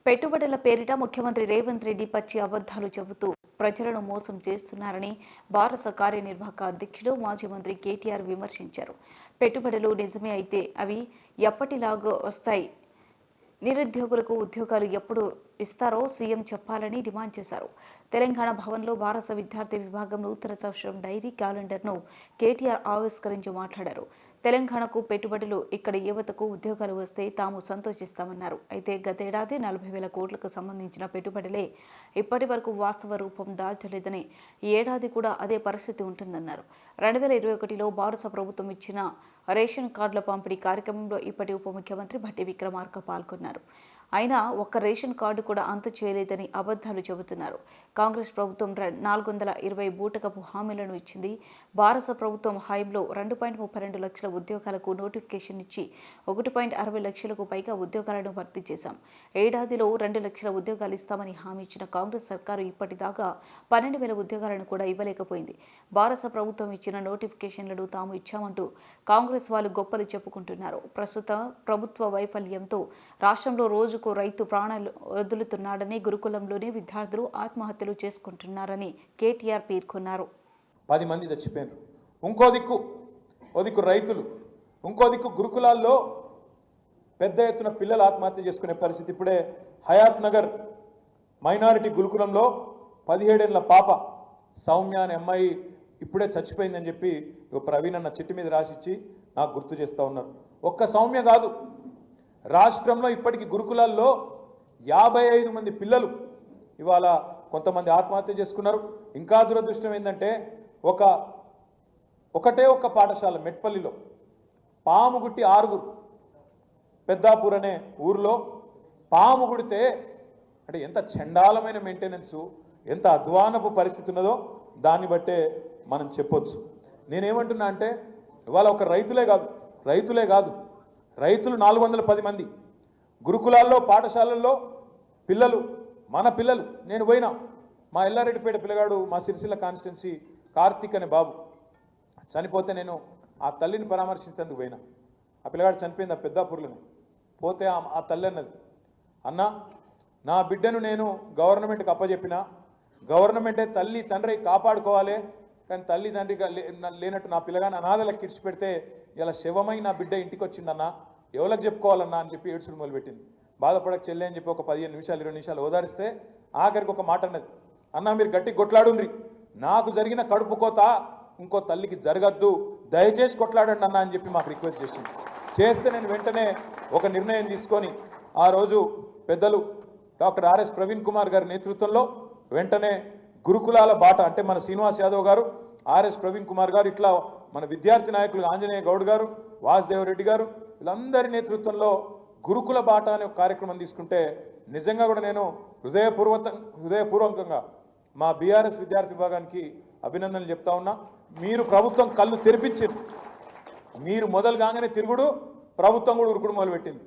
పెట్టుబడుల పేరిట ముఖ్యమంత్రి రేవంత్ రెడ్డి పచ్చి అబద్ధాలు చెబుతూ ప్రజలను మోసం చేస్తున్నారని భారత కార్యనిర్వాహక అధ్యక్షుడు మాజీ మంత్రి కేటీఆర్ విమర్శించారు. పెట్టుబడులు నిజమే అయితే అవి ఎప్పటిలాగా వస్తాయి, నిరుద్యోగులకు ఉద్యోగాలు ఎప్పుడు ఇస్తారో సీఎం చెప్పాలని డిమాండ్ చేశారు. తెలంగాణ భవన్లో భారత విద్యార్థి విభాగం నూతన సంవత్సరం డైరీ క్యాలెండర్ను కేటీఆర్ ఆవిష్కరించి మాట్లాడారు. తెలంగాణకు పెట్టుబడులు, ఇక్కడ యువతకు ఉద్యోగాలు వస్తే తాము సంతోషిస్తామన్నారు. అయితే గతేడాది 40,000 కోట్లకు సంబంధించిన పెట్టుబడులే ఇప్పటి వరకు వాస్తవ రూపం దాల్చలేదని, ఈ ఏడాది కూడా అదే పరిస్థితి ఉంటుందన్నారు. 2021లో భారత ప్రభుత్వం ఇచ్చిన రేషన్ కార్డుల పంపిణీ కార్యక్రమంలో ఇప్పటి ఉప ముఖ్యమంత్రి భట్టి విక్రమార్క పాల్గొన్నారు. అయినా ఒక్క రేషన్ కార్డు కూడా అంత చేయలేదని అబద్ధాలు చెబుతున్నారు. కాంగ్రెస్ ప్రభుత్వం 420 బూటకపు హామీలను ఇచ్చింది. భారత ప్రభుత్వం హయాంలో 2.32 లక్షల ఉద్యోగాలకు నోటిఫికేషన్ ఇచ్చి 1.60 లక్షలకు పైగా ఉద్యోగాలను భర్తీ చేశాం. ఏడాదిలో 2 లక్షల ఉద్యోగాలు ఇస్తామని హామీ ఇచ్చిన కాంగ్రెస్ సర్కారు ఇప్పటిదాకా 12,000 ఉద్యోగాలను కూడా ఇవ్వలేకపోయింది. భారత ప్రభుత్వం ఇచ్చిన నోటిఫికేషన్లను తాము ఇచ్చామంటూ కాంగ్రెస్ వాళ్ళు గొప్పలు చెప్పుకుంటున్నారు. ప్రస్తుత ప్రభుత్వ వైఫల్యంతో రాష్ట్రంలో రోజుకు రైతు ప్రాణాలు వదులుతున్నాడని, గురుకులంలోనే విద్యార్థులు ఆత్మహత్యలు చేసుకుంటున్నారని కేటీఆర్ పేర్కొన్నారు. 10 మంది చచ్చిపోయారు. ఇంకో దిక్కు రైతులు, ఇంకో దిక్కు గురుకులాల్లో పెద్ద ఎత్తున పిల్లలు ఆత్మహత్య చేసుకునే పరిస్థితి. ఇప్పుడే హయాత్ నగర్ మైనారిటీ గురుకులంలో 17 ఏళ్ల పాప సౌమ్య అనే అమ్మాయి ఇప్పుడే చచ్చిపోయిందని చెప్పి ప్రవీణ్ అన్న చిట్టి మీద రాసిచ్చి నాకు గుర్తు చేస్తూ ఉన్నారు. ఒక్క సౌమ్య కాదు, రాష్ట్రంలో ఇప్పటికీ గురుకులాల్లో 55 మంది పిల్లలు ఇవాళ కొంతమంది ఆత్మహత్య చేసుకున్నారు. ఇంకా దురదృష్టం ఏంటంటే ఒకటే పాఠశాల మెట్పల్లిలో పాము గుట్టి 6 పెద్దాపూర్ అనే ఊరిలో పాము గుడితే అంటే ఎంత చండాలమైన మెయింటెనెన్సు, ఎంత అధ్వానపు పరిస్థితి ఉన్నదో దాన్ని బట్టే మనం చెప్పొచ్చు. నేనేమంటున్నా అంటే ఇవాళ ఒక రైతులే కాదు రైతులు 410 మంది గురుకులాల్లో పాఠశాలల్లో పిల్లలు, మన పిల్లలు. నేను పోయినా, మా ఎల్లారెడ్డిపేట పిల్లగాడు, మా సిరిసిల్ల కాన్స్టిట్యున్సీ కార్తీక్ అనే బాబు చనిపోతే నేను ఆ తల్లిని పరామర్శించేందుకు పోయినా. ఆ పిల్లగాడు చనిపోయింది ఆ పెద్దాపూర్లోనే. పోతే ఆ తల్లి అన్నది, అన్న నా బిడ్డను నేను గవర్నమెంట్కి అప్పచెప్పిన, గవర్నమెంటే తల్లి తండ్రి కాపాడుకోవాలి, కానీ తల్లి తండ్రిగా లేనట్టు నా పిల్లగాని అనాథలకు కిడిచి పెడితే ఇలా శవమై నా బిడ్డ ఇంటికి వచ్చిందన్న, ఎవరికి చెప్పుకోవాలన్నా అని చెప్పి ఏడ్చుడు మొదలుపెట్టింది. బాధపడక చెల్లె అని చెప్పి ఒక 15 నిమిషాలు 20 నిమిషాలు ఓదారిస్తే ఆఖరికి ఒక మాట అన్నది, అన్న మీరు గట్టి కొట్లాడుండ్రి, నాకు జరిగిన కడుపు కోత ఇంకో తల్లికి జరగద్దు, దయచేసి కొట్లాడండి అన్న అని చెప్పి మాకు రిక్వెస్ట్ చేసింది. చేస్తే నేను వెంటనే ఒక నిర్ణయం తీసుకొని ఆ రోజు పెద్దలు డాక్టర్ ఆర్ఎస్ ప్రవీణ్ కుమార్ గారి నేతృత్వంలో వెంటనే గురుకులాల బాట అంటే మన శ్రీనివాస్ యాదవ్ గారు, ఆర్ఎస్ ప్రవీణ్ కుమార్ గారు, ఇట్లా మన విద్యార్థి నాయకులు ఆంజనేయ గౌడ్ గారు, వాసుదేవరెడ్డి గారు, వీళ్ళందరి నేతృత్వంలో గురుకుల బాట అనే ఒక కార్యక్రమం తీసుకుంటే నిజంగా కూడా నేను హృదయపూర్వకంగా మా బీఆర్ఎస్ విద్యార్థి విభాగానికి అభినందనలు చెప్తా ఉన్నా. మీరు ప్రభుత్వం కళ్ళు తెరిపించారు, మీరు మొదలు కాగానే తిరుగుడు ప్రభుత్వం కూడా ఉరుకుడు మొదలుపెట్టింది.